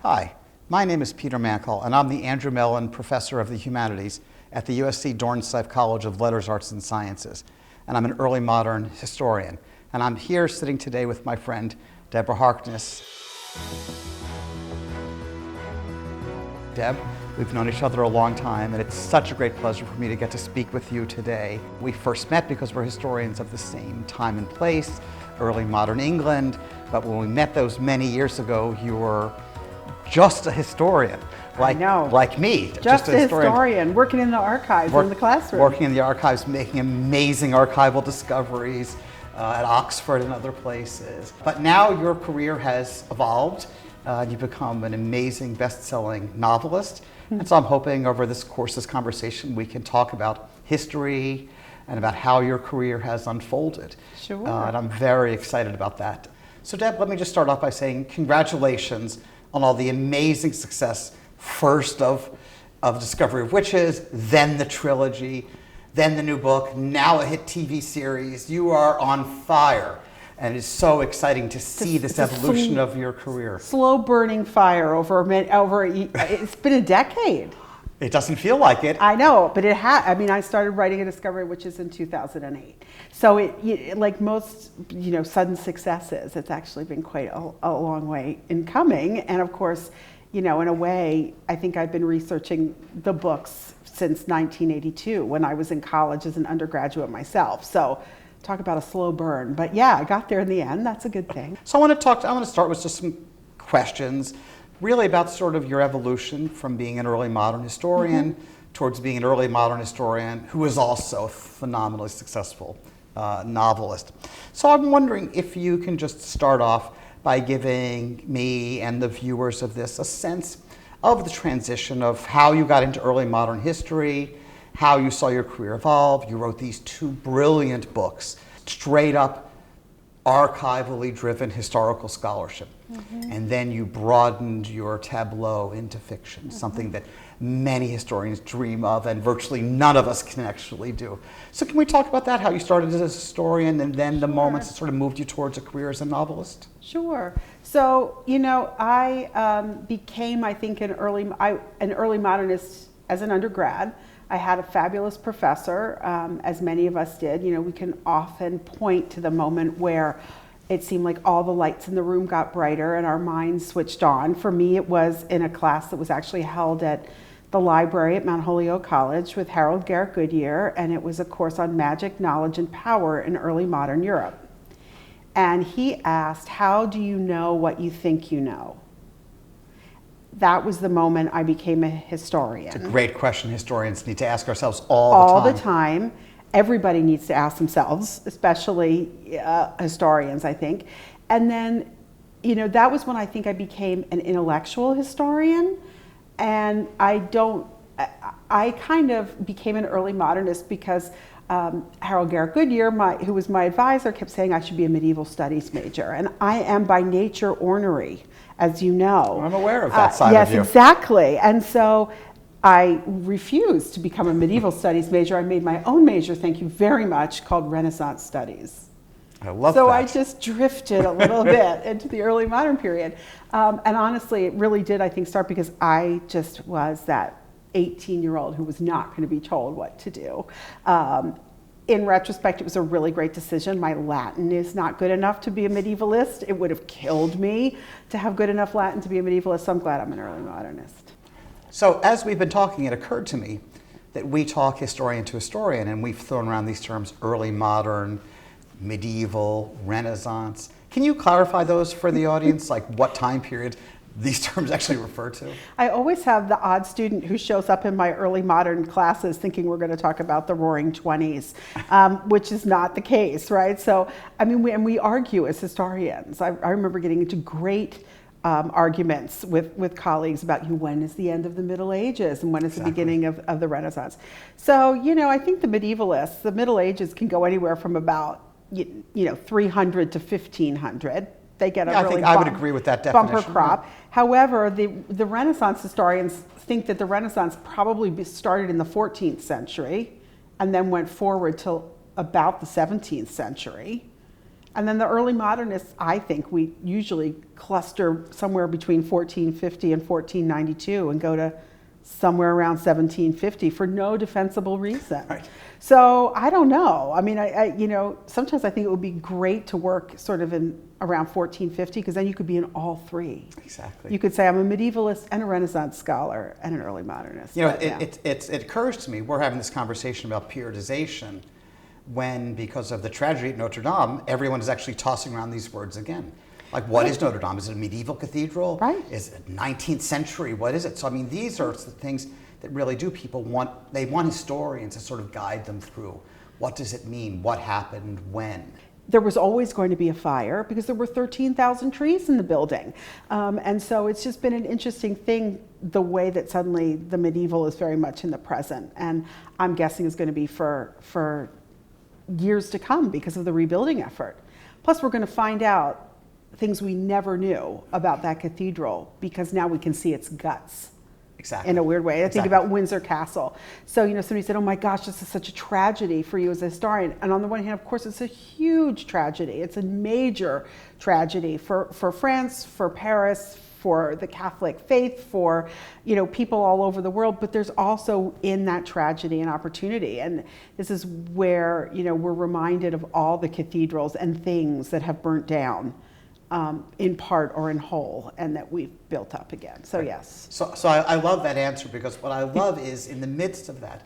Hi, my name is Peter Mankel, and I'm the Andrew Mellon Professor of the Humanities at the USC Dornsife College of Letters, Arts, and Sciences. And I'm an early modern historian. And I'm here sitting today with my friend, Deborah Harkness. Deb, we've known each other a long time, and it's such a great pleasure for me to get to speak with you today. We first met because we're historians of the same time and place, early modern England, but when we met those many years ago, you were just a historian, like me. Just a historian, working in the archives in the classroom. Working in the archives, making amazing archival discoveries at Oxford and other places. But now your career has evolved. You've become an amazing best-selling novelist. And so I'm hoping over this course, this conversation, we can talk about history and about how your career has unfolded. Sure. And I'm very excited about that. So Deb, let me just start off by saying congratulations on all the amazing success, first of Discovery of Witches, then the trilogy, then the new book, now a hit TV series. You are on fire. And it's so exciting to see this evolution of your career. Slow burning fire it's been a decade. It doesn't feel like it. I know, but it had. I mean, I started writing a Discovery of Witches in 2008. So it like most, sudden successes, it's actually been quite a long way in coming. And of course, in a way, I think I've been researching the books since 1982 when I was in college as an undergraduate myself. So talk about a slow burn. But yeah, I got there in the end. That's a good thing. So I want to start with just some questions really about sort of your evolution from being an early modern historian towards being an early modern historian who is also a phenomenally successful novelist. So I'm wondering if you can just start off by giving me and the viewers of this a sense of the transition of how you got into early modern history, how you saw your career evolve. You wrote these two brilliant books, straight up archivally driven historical scholarship. And then you broadened your tableau into fiction, something that many historians dream of and virtually none of us can actually do. So can we talk about that, how you started as a historian and then the moments that sort of moved you towards a career as a novelist? Sure. So, I became, I think, an early modernist as an undergrad. I had a fabulous professor, as many of us did. We can often point to the moment where it seemed like all the lights in the room got brighter and our minds switched on. For me, it was in a class that was actually held at the library at Mount Holyoke College with Harold Garrett Goodyear, and it was a course on magic, knowledge, and power in early modern Europe. And he asked, how do you know what you think you know? That was the moment I became a historian. It's a great question historians need to ask ourselves all the time. Everybody needs to ask themselves, especially historians, I think. And then, that was when I think I became an intellectual historian. And I kind of became an early modernist because Harold Garrett Goodyear, who was my advisor, kept saying I should be a medieval studies major. And I am by nature ornery, as you know. I'm aware of that side of you. Yes, exactly. And so I refused to become a medieval studies major. I made my own major, thank you very much, called Renaissance Studies. I love that. So I just drifted a little bit into the early modern period. And honestly, it really did, I think, start because I just was that 18-year-old who was not going to be told what to do. In retrospect, it was a really great decision. My Latin is not good enough to be a medievalist. It would have killed me to have good enough Latin to be a medievalist, so I'm glad I'm an early modernist. So as we've been talking, it occurred to me that we talk historian to historian, and we've thrown around these terms early modern, medieval, Renaissance. Can you clarify those for the audience, like what time period these terms actually refer to? I always have the odd student who shows up in my early modern classes thinking we're going to talk about the Roaring 20s, which is not the case, right? So, we argue as historians. I remember getting into great arguments with colleagues about when is the end of the Middle Ages and when is the beginning of the Renaissance. So, I think the medievalists, the Middle Ages can go anywhere from about 300 to 1500. They get a really I would agree with that definition. Bumper crop. However, the Renaissance historians think that the Renaissance probably started in the 14th century and then went forward till about the 17th century. And then the early modernists, I think we usually cluster somewhere between 1450 and 1492 and go to somewhere around 1750 for no defensible reason. Right. So I don't know. I mean, sometimes I think it would be great to work sort of in around 1450 because then you could be in all three. Exactly. You could say I'm a medievalist and a Renaissance scholar and an early modernist. You know, But, yeah. it occurs to me, we're having this conversation about periodization when, because of the tragedy at Notre Dame, everyone is actually tossing around these words again. Like, what is Notre Dame? Is it a medieval cathedral? Right. Is it 19th century? What is it? So, I mean, these are the things that really do. People want historians to sort of guide them through. What does it mean? What happened? When? There was always going to be a fire because there were 13,000 trees in the building. And so it's just been an interesting thing, the way that suddenly the medieval is very much in the present. And I'm guessing is going to be for years to come because of the rebuilding effort. Plus, we're going to find out things we never knew about that cathedral because now we can see its guts. Exactly. In a weird way. I think Exactly. about Windsor Castle. So, somebody said, oh my gosh, this is such a tragedy for you as a historian. And on the one hand, of course, it's a huge tragedy. It's a major tragedy for France, for Paris, for the Catholic faith, for, people all over the world. But there's also in that tragedy an opportunity. And this is where, we're reminded of all the cathedrals and things that have burnt down. In part or in whole, and that we've built up again. So yes. So I love that answer because what I love is in the midst of that,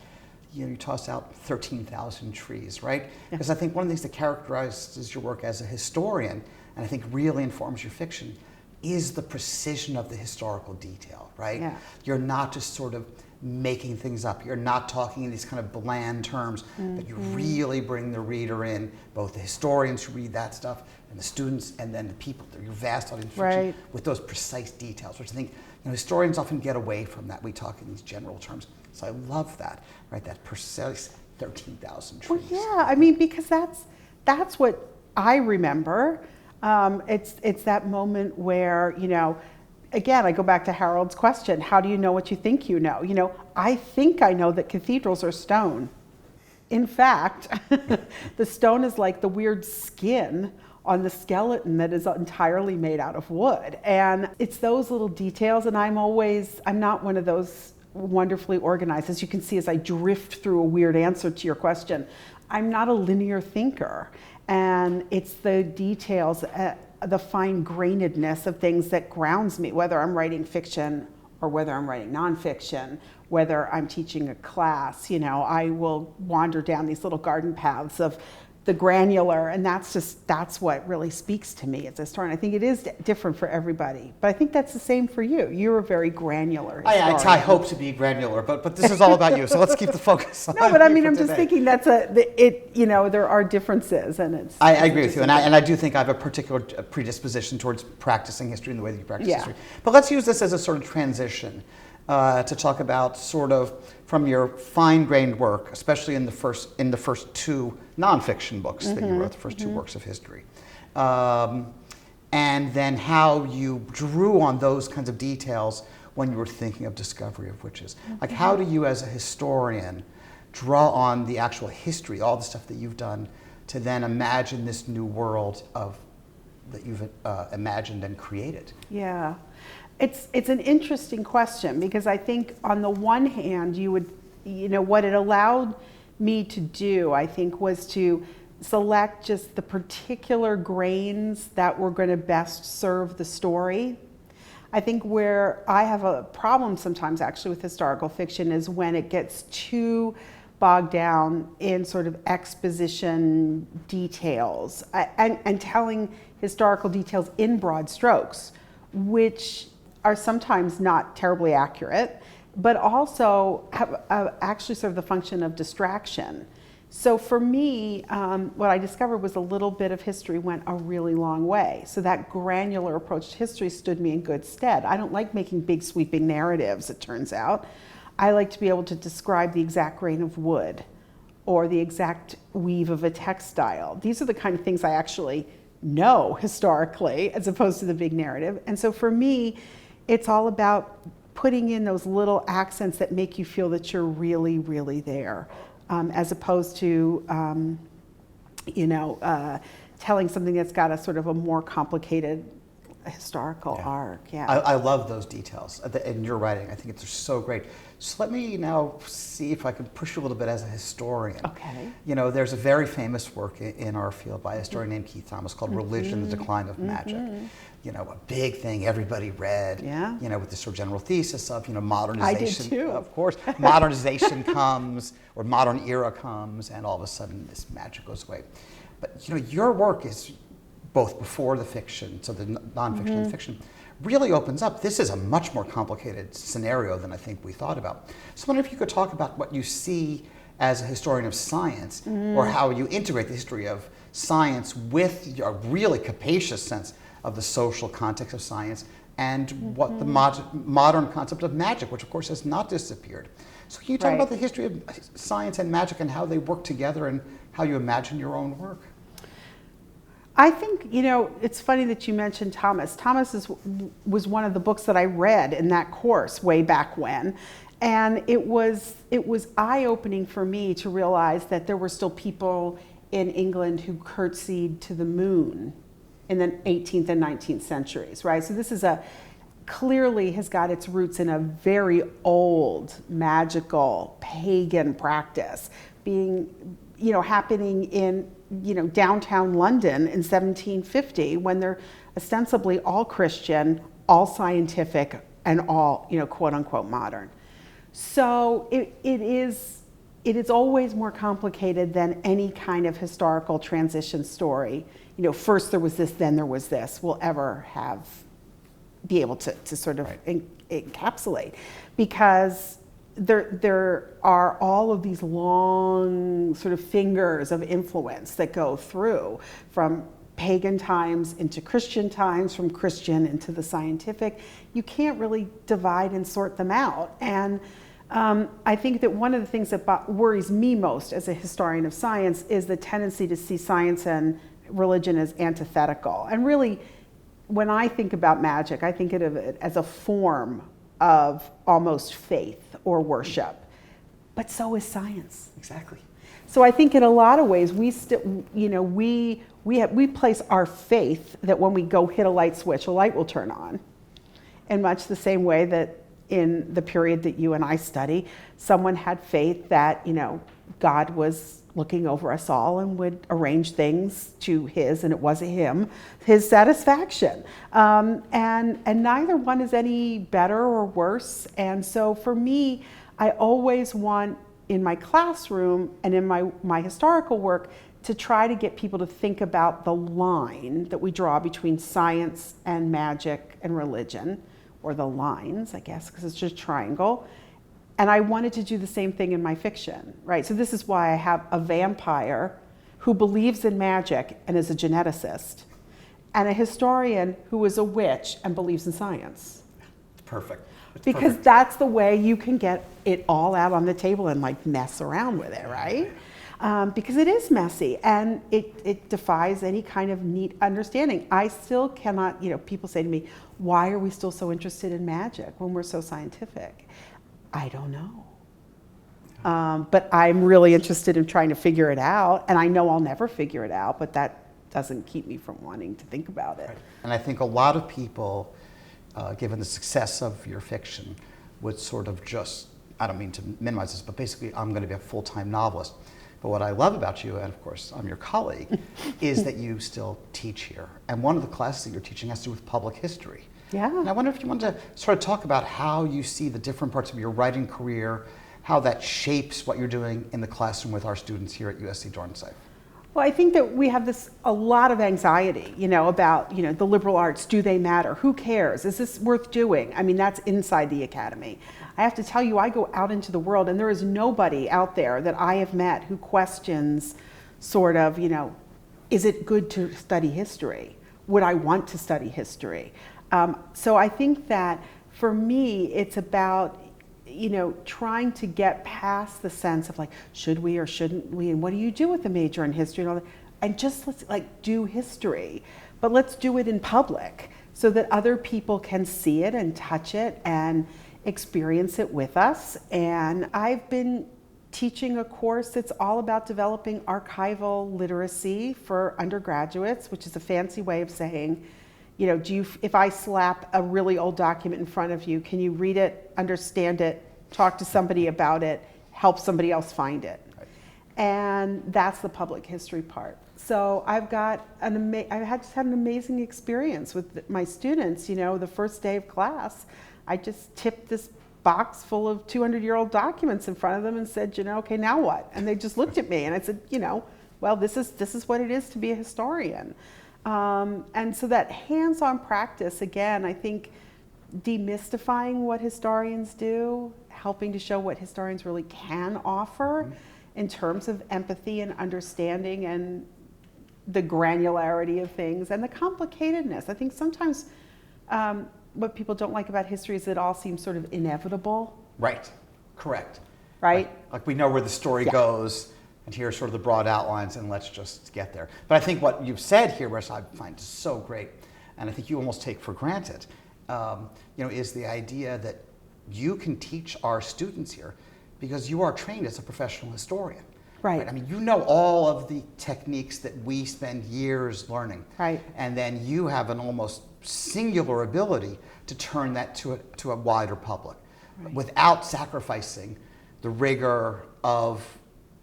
you toss out 13,000 trees, right? Because I think one of the things that characterizes your work as a historian, and I think really informs your fiction, is the precision of the historical detail, right? Yeah. You're not just sort of making things up. You're not talking in these kind of bland terms, but you really bring the reader in, both the historians who read that stuff and the students, and then the people, your vast audience fiction, Right. with those precise details, which I think historians often get away from that. We talk in these general terms. So I love that, right? That precise 13,000 trees. Well, yeah, I mean, because that's what I remember. It's that moment where, again, I go back to Harold's question, how do you know what you think you know? I think I know that cathedrals are stone. In fact, the stone is like the weird skin on the skeleton that is entirely made out of wood. And it's those little details, and I'm not one of those wonderfully organized, as you can see as I drift through a weird answer to your question. I'm not a linear thinker, and it's the details, the fine-grainedness of things that grounds me, whether I'm writing fiction or whether I'm writing nonfiction, whether I'm teaching a class. I will wander down these little garden paths of the granular, and that's what really speaks to me as a historian. I think it is different for everybody, but I think that's the same for you. You're a very granular historian. I hope to be granular, but this is all about you, so let's keep the focus on No, but I you mean, for I'm just today. thinking there are differences, and it's. I agree with you, and I do think I have a particular predisposition towards practicing history in the way that you practice history. But let's use this as a sort of transition to talk about sort of from your fine-grained work, especially in the first two nonfiction books that you wrote, the first two works of history, and then how you drew on those kinds of details when you were thinking of discovery of witches. Like, how do you, as a historian, draw on the actual history, all the stuff that you've done, to then imagine this new world that you've imagined and created? Yeah. It's an interesting question because I think on the one hand, what it allowed me to do, I think, was to select just the particular grains that were going to best serve the story. I think where I have a problem sometimes actually with historical fiction is when it gets too bogged down in sort of exposition details and telling historical details in broad strokes, which are sometimes not terribly accurate, but also have actually serve the function of distraction. So for me, what I discovered was a little bit of history went a really long way. So that granular approach to history stood me in good stead. I don't like making big sweeping narratives, it turns out. I like to be able to describe the exact grain of wood or the exact weave of a textile. These are the kind of things I actually know historically, as opposed to the big narrative. And so for me, it's all about putting in those little accents that make you feel that you're really, really there, as opposed to, telling something that's got a sort of a more complicated historical arc. Yeah. I love those details in your writing. I think it's so great. So let me now see if I can push you a little bit as a historian. Okay. You know, there's a very famous work in our field by a historian named Keith Thomas called Religion, the Decline of Magic. You know, a big thing everybody read, you know, with this sort of general thesis of, you know, modernization. I did too. Of course, modernization comes, or modern era comes, and all of a sudden this magic goes away. But, you know, your work is both before the fiction, so the nonfiction and the fiction, really opens up. This is a much more complicated scenario than I think we thought about. So I wonder if you could talk about what you see as a historian of science, or how you integrate the history of science with a really capacious sense of the social context of science, and what the modern concept of magic, which of course has not disappeared. So can you talk about the history of science and magic and how they work together and how you imagine your own work? I think, you know, it's funny that you mentioned Thomas. Thomas was one of the books that I read in that course way back when. And it was eye-opening for me to realize that there were still people in England who curtsied to the moon in the 18th and 19th centuries, right? So this is clearly has got its roots in a very old, magical, pagan practice being, you know, happening in, you know, downtown London in 1750, when they're ostensibly all Christian, all scientific, and all, you know, quote unquote modern. So it is always more complicated than any kind of historical transition story. You know, first there was this, then there was this, will ever be able to sort of encapsulate, because there are all of these long sort of fingers of influence that go through from pagan times into Christian times, from Christian into the scientific. You can't really divide and sort them out. And I think that one of the things that worries me most as a historian of science is the tendency to see science and religion as antithetical. And really, when I think about magic, I think of it as a form of almost faith or worship, but so is science. Exactly. So I think in a lot of ways we place our faith that when we go hit a light switch, a light will turn on, in much the same way that in the period that you and I study, someone had faith that, you know, God was looking over us all and would arrange things to his, and it was a him, his satisfaction. And neither one is any better or worse. And so for me, I always want in my classroom and in my historical work to try to get people to think about the line that we draw between science and magic and religion, or the lines, I guess, because it's just a triangle. And I wanted to do the same thing in my fiction, right? So this is why I have a vampire who believes in magic and is a geneticist, and a historian who is a witch and believes in science. Perfect. It's because perfect. That's the way you can get it all out on the table and like mess around with it, right? Because it is messy and it defies any kind of neat understanding. I still cannot, you know, people say to me, why are we still so interested in magic when we're so scientific? I don't know. But I'm really interested in trying to figure it out, and I know I'll never figure it out, but that doesn't keep me from wanting to think about it. Right. And I think a lot of people, given the success of your fiction, would sort of just, I don't mean to minimize this, but basically I'm going to be a full-time novelist. But what I love about you, and of course I'm your colleague, is that you still teach here. And one of the classes that you're teaching has to do with public history. Yeah. And I wonder if you want to sort of talk about how you see the different parts of your writing career, how that shapes what you're doing in the classroom with our students here at USC Dornsife. Well, I think that we have a lot of anxiety, you know, about, you know, the liberal arts. Do they matter? Who cares? Is this worth doing? I mean, that's inside the academy. I have to tell you, I go out into the world and there is nobody out there that I have met who questions sort of, you know, is it good to study history? Would I want to study history? So I think that for me, it's about, you know, trying to get past the sense of like, should we or shouldn't we, and what do you do with a major in history and all that, and just let's like do history, but let's do it in public so that other people can see it and touch it and experience it with us. And I've been teaching a course that's all about developing archival literacy for undergraduates, which is a fancy way of saying, you know, if I slap a really old document in front of you, can you read it, understand it, talk to somebody about it, help somebody else find it? Right. And that's the public history part. So I've got just had an amazing experience with my students. You know, the first day of class, I just tipped this box full of 200-year-old documents in front of them and said, you know, okay, now what? And they just looked at me and I said, you know, well, this is what it is to be a historian. And so that hands-on practice, again, I think demystifying what historians do, helping to show what historians really can offer in terms of empathy and understanding and the granularity of things and the complicatedness. I think sometimes what people don't like about history is it all seems sort of inevitable. Right, correct. Right? Like we know where the story goes, and here are sort of the broad outlines, and let's just get there. But I think what you've said here, which I find so great, and I think you almost take for granted, is the idea that you can teach our students here because you are trained as a professional historian. Right. I mean, you know all of the techniques that we spend years learning. Right. And then you have an almost singular ability to turn that to a wider public without sacrificing the rigor of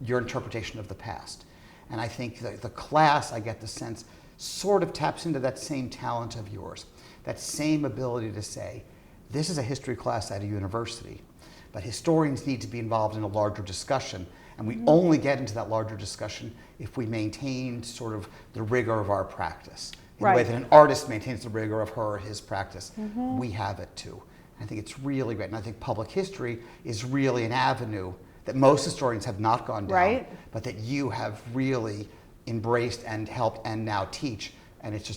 your interpretation of the past. And I think the class, I get the sense, sort of taps into that same talent of yours, that same ability to say, this is a history class at a university, but historians need to be involved in a larger discussion. And we only get into that larger discussion if we maintain sort of the rigor of our practice. In the way that an artist maintains the rigor of her or his practice, we have it too. I think it's really great. And I think public history is really an avenue that most historians have not gone down, but that you have really embraced and helped and now teach. And it's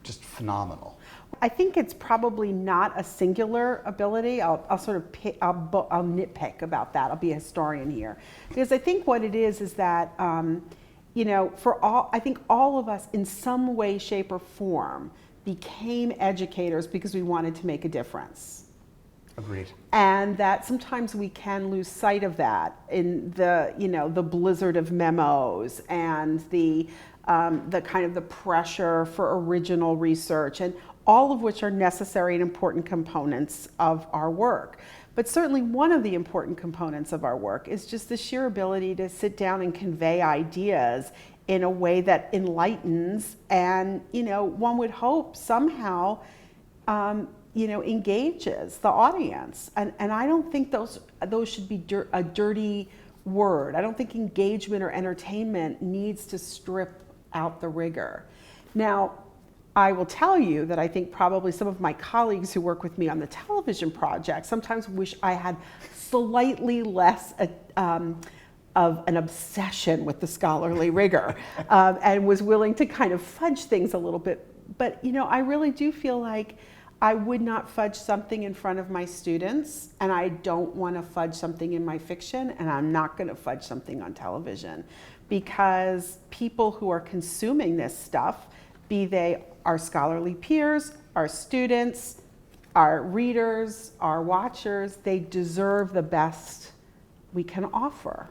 just phenomenal. I think it's probably not a singular ability. I'll nitpick about that. I'll be a historian here, because I think what it is that I think all of us in some way, shape, or form became educators because we wanted to make a difference. Agreed. And that sometimes we can lose sight of that in the blizzard of memos and the kind of the pressure for original research, and all of which are necessary and important components of our work. But certainly one of the important components of our work is just the sheer ability to sit down and convey ideas in a way that enlightens and, one would hope somehow, engages the audience. And I don't think those should be a dirty word. I don't think engagement or entertainment needs to strip out the rigor. Now, I will tell you that I think probably some of my colleagues who work with me on the television project sometimes wish I had slightly less of an obsession with the scholarly rigor and was willing to kind of fudge things a little bit. But, I really do feel like I would not fudge something in front of my students, and I don't want to fudge something in my fiction, and I'm not going to fudge something on television, because people who are consuming this stuff, be they our scholarly peers, our students, our readers, our watchers, they deserve the best we can offer.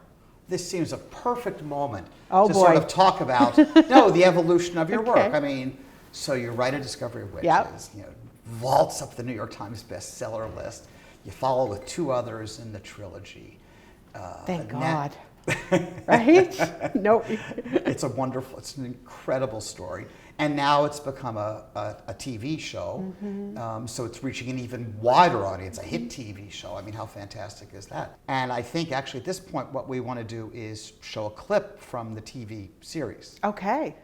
This seems a perfect moment to sort of talk about the evolution of your work. I mean, so you write A Discovery of Witches, vaults up the New York Times bestseller list. You follow with two others in the trilogy. Thank God. Right? No. It's an incredible story. And now it's become a TV show, so it's reaching an even wider audience, a hit TV show. I mean, how fantastic is that? And I think actually at this point what we want to do is show a clip from the TV series. Okay.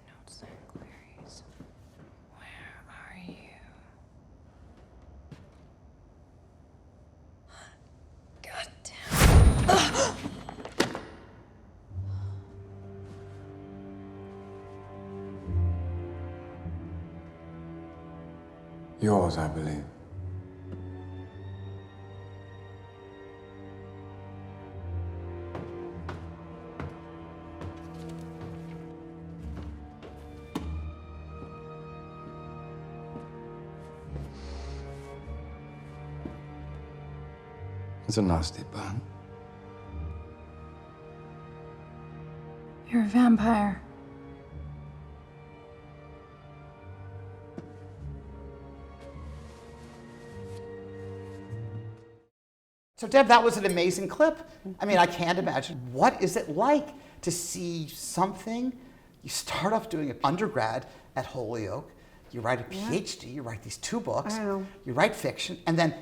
Notes and queries. Where are you? God damn. Yours, I believe. It's a nasty burn. You're a vampire. So Deb, that was an amazing clip. I mean, I can't imagine. What is it like to see something? You start off doing an undergrad at Holyoke, you write a Ph.D., you write these 2 books, you write fiction, and then,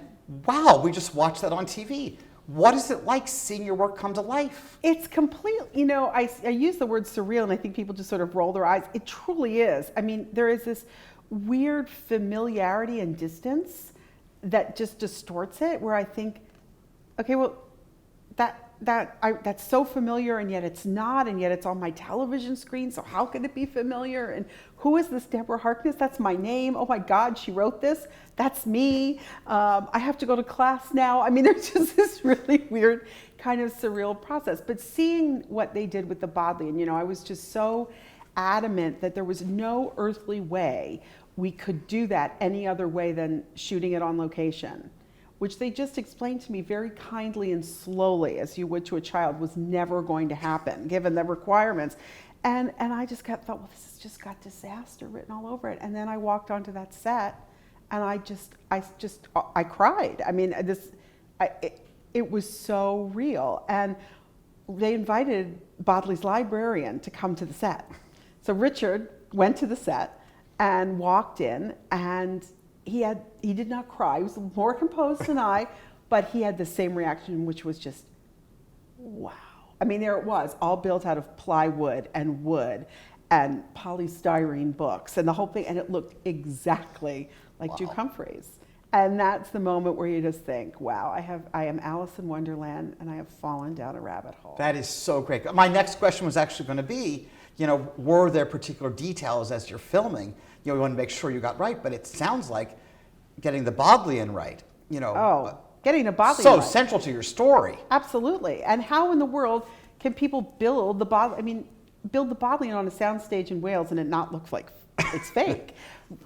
wow, we just watched that on TV. What is it like seeing your work come to life? It's complete, I use the word surreal and I think people just sort of roll their eyes. It truly is. I mean, there is this weird familiarity and distance that just distorts it, where I think, okay, well, that's so familiar, and yet it's not, and yet it's on my television screen, so how could it be familiar? And who is this Deborah Harkness? That's my name. Oh my God, she wrote this. That's me. I have to go to class now. I mean, there's just this really weird kind of surreal process. But seeing what they did with the Bodleian, I was just so adamant that there was no earthly way we could do that any other way than shooting it on location, which they just explained to me very kindly and slowly, as you would to a child, was never going to happen, given the requirements. And I just thought, well, this has just got disaster written all over it. And then I walked onto that set, and I cried. I mean, it was so real. And they invited Bodley's librarian to come to the set. So Richard went to the set and walked in, and he did not cry. He was more composed than I, but he had the same reaction, which was just, wow. I mean, there it was, all built out of plywood and wood and polystyrene books and the whole thing, and it looked exactly like Duke Humphreys. And that's the moment where you just think, wow, I am Alice in Wonderland, and I have fallen down a rabbit hole. That is so great. My next question was actually going to be, were there particular details as you're filming? You want to make sure you got right, but it sounds like getting the Bodleian right. Getting the Bodleian so right. Central to your story. Absolutely. And how in the world can people build the Bodleian on a soundstage in Wales and it not look like it's fake?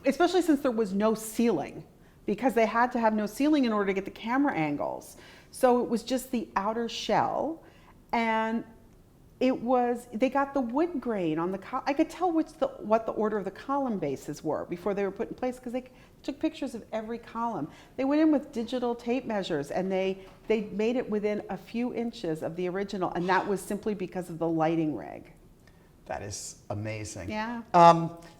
Especially since there was no ceiling, because they had to have no ceiling in order to get the camera angles. So it was just the outer shell, and they got the wood grain on the I could tell what the order of the column bases were before they were put in place, because they took pictures of every column. They went in with digital tape measures, and they made it within a few inches of the original, and that was simply because of the lighting rig. That is amazing. Yeah.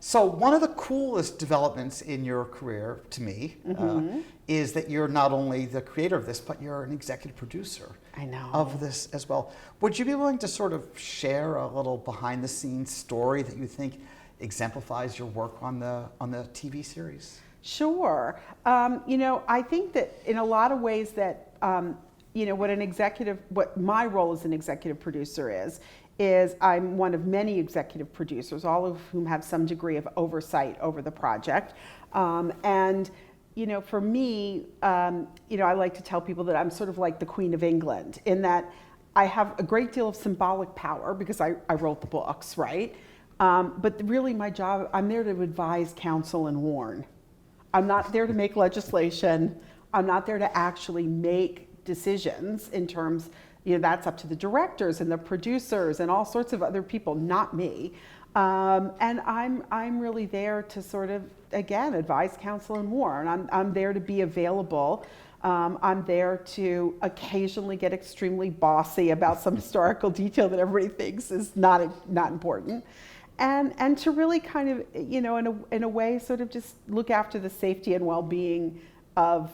So one of the coolest developments in your career, to me, is that you're not only the creator of this, but you're an executive producer. I know. Of this as well. Would you be willing to sort of share a little behind-the-scenes story that you think exemplifies your work on the TV series? Sure. I think that in a lot of ways that what my role as an executive producer is I'm one of many executive producers, all of whom have some degree of oversight over the project. For me, I like to tell people that I'm sort of like the Queen of England, in that I have a great deal of symbolic power because I wrote the books, right? But really my job, I'm there to advise, counsel, and warn. I'm not there to make legislation. I'm not there to actually make decisions in terms, that's up to the directors and the producers and all sorts of other people, not me. And I'm really there to sort of, again, advise, counsel, and warn. I'm there to be available. I'm there to occasionally get extremely bossy about some historical detail that everybody thinks is not important. And to really kind of, in a way, sort of just look after the safety and well-being of,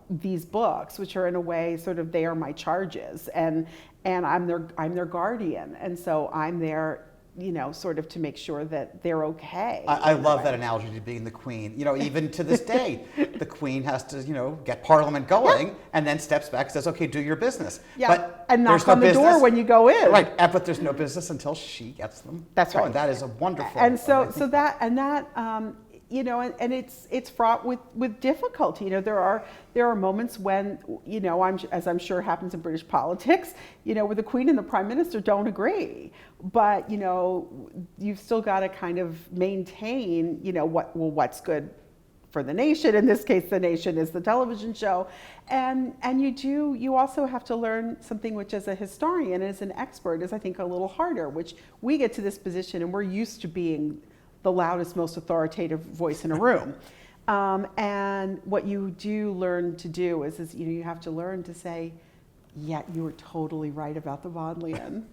these books, which are in a way sort of, they are my charges, and I'm their guardian. And so I'm there, sort of to make sure that they're okay. I love that analogy to being the queen. Even to this day, the queen has to, get Parliament going, and then steps back and says, okay, do your business. Yeah, but and knock on the door when you go in. Right, but there's no business until she gets them. That's right. And that is a wonderful. And and it's fraught with difficulty. There are moments when, as I'm sure happens in British politics, where the Queen and the Prime Minister don't agree. But, you've still got to kind of maintain, what's good for the nation. In this case, the nation is the television show. And you also have to learn something which as a historian, as an expert, is I think a little harder, which we get to this position and we're used to being the loudest, most authoritative voice in a room. And what you do learn to do is you have to learn to say, yeah, you were totally right about the Bodleian.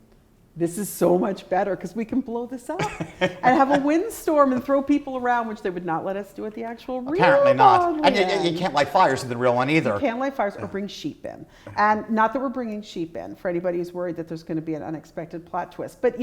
This is so much better because we can blow this up and have a windstorm and throw people around, which they would not let us do at the actual real Apparently not. Bodleian. And you can't light fires in the real one either. You can't light fires or bring sheep in. And not that we're bringing sheep in for anybody who's worried that there's going to be an unexpected plot twist. But,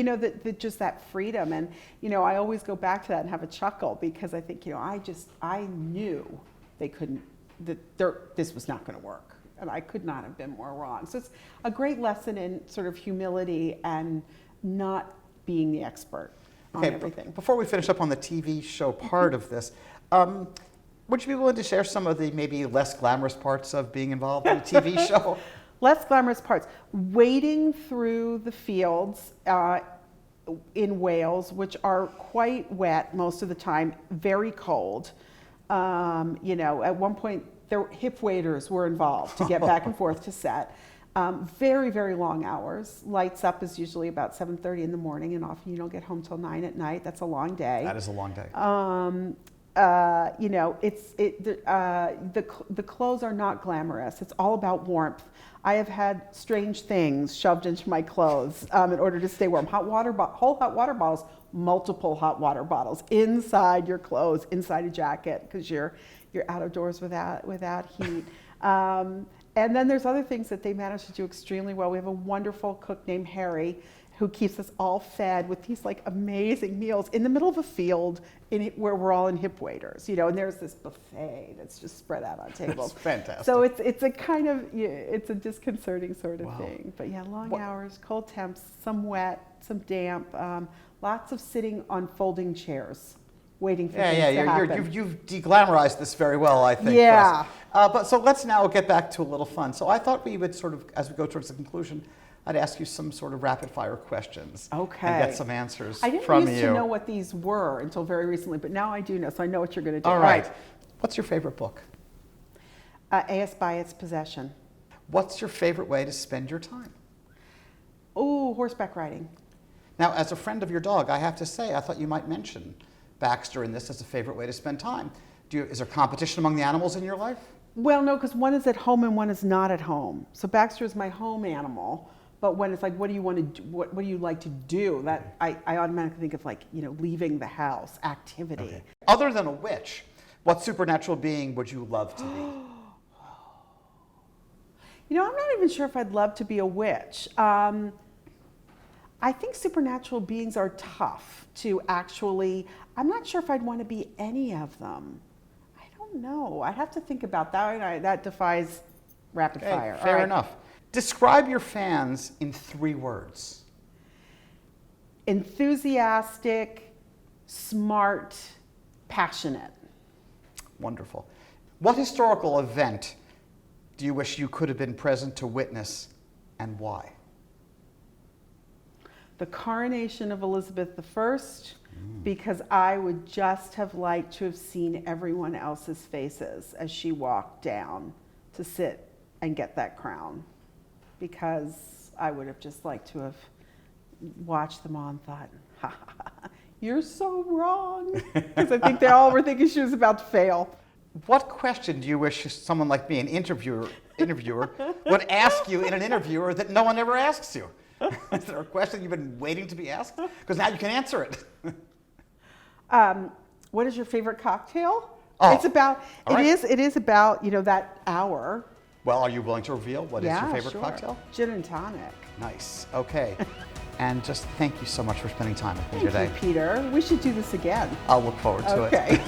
just that freedom. And, I always go back to that and have a chuckle because I think, I knew they couldn't, this was not going to work. And I could not have been more wrong. So it's a great lesson in sort of humility and not being the expert on everything. Before we finish up on the TV show part of this, would you be willing to share some of the maybe less glamorous parts of being involved in a TV show? Less glamorous parts. Wading through the fields in Wales, which are quite wet most of the time, very cold. At one point, hip waders were involved to get back and forth to set. Very, very long hours. Lights up is usually about 7:30 in the morning, and often you don't get home till 9 at night. That's a long day. That is a long day. The clothes are not glamorous. It's all about warmth. I have had strange things shoved into my clothes in order to stay warm. Whole hot water bottles, multiple hot water bottles inside your clothes, inside a jacket, because you're out of doors without heat. And then there's other things that they manage to do extremely well. We have a wonderful cook named Harry who keeps us all fed with these amazing meals in the middle of a field where we're all in hip waders, and there's this buffet that's just spread out on tables. That's fantastic. So it's a kind of, it's a disconcerting sort of Wow. thing. But yeah, long hours, cold temps, some wet, some damp, lots of sitting on folding chairs, waiting for things to happen. You've deglamorized this very well, I think. Yeah. But so let's now get back to a little fun. So I thought we would sort of, as we go towards the conclusion, I'd ask you some sort of rapid fire questions. Okay. And get some answers I didn't from used you. to know what these were until very recently, but now I do know, so I know what you're going to do. All right. What's your favorite book? A.S. Byatt's Possession. What's your favorite way to spend your time? Oh, horseback riding. Now, as a friend of your dog, I have to say, I thought you might mention Baxter in this as a favorite way to spend time. Is there competition among the animals in your life? Well, no, because one is at home and one is not at home. So Baxter is my home animal. But when it's what do you want to do? What do you like to do? That I automatically think of leaving the house, activity. Okay. Other than a witch, what supernatural being would you love to be? I'm not even sure if I'd love to be a witch. I think supernatural beings are tough to actually, I'm not sure if I'd want to be any of them. I don't know. I'd have to think about that. That defies rapid fire. Fair enough. Describe your fans in 3 words. Enthusiastic, smart, passionate. Wonderful. What historical event do you wish you could have been present to witness, and why? The coronation of Elizabeth I, because I would just have liked to have seen everyone else's faces as she walked down to sit and get that crown. Because I would have just liked to have watched them all and thought, ha, ha, ha, you're so wrong. Because I think they all were thinking she was about to fail. What question do you wish someone like me, an interviewer, would ask you in an interviewer that no one ever asks you? Is there a question you've been waiting to be asked? Because now you can answer it. What is your favorite cocktail? Oh, It's about, all right. it is about, that hour. Well, are you willing to reveal what is your favorite sure. cocktail? Gin and tonic. Nice. Okay. And just thank you so much for spending time with me Thank today. you, Peter. We should do this again. I'll look forward to it. Okay.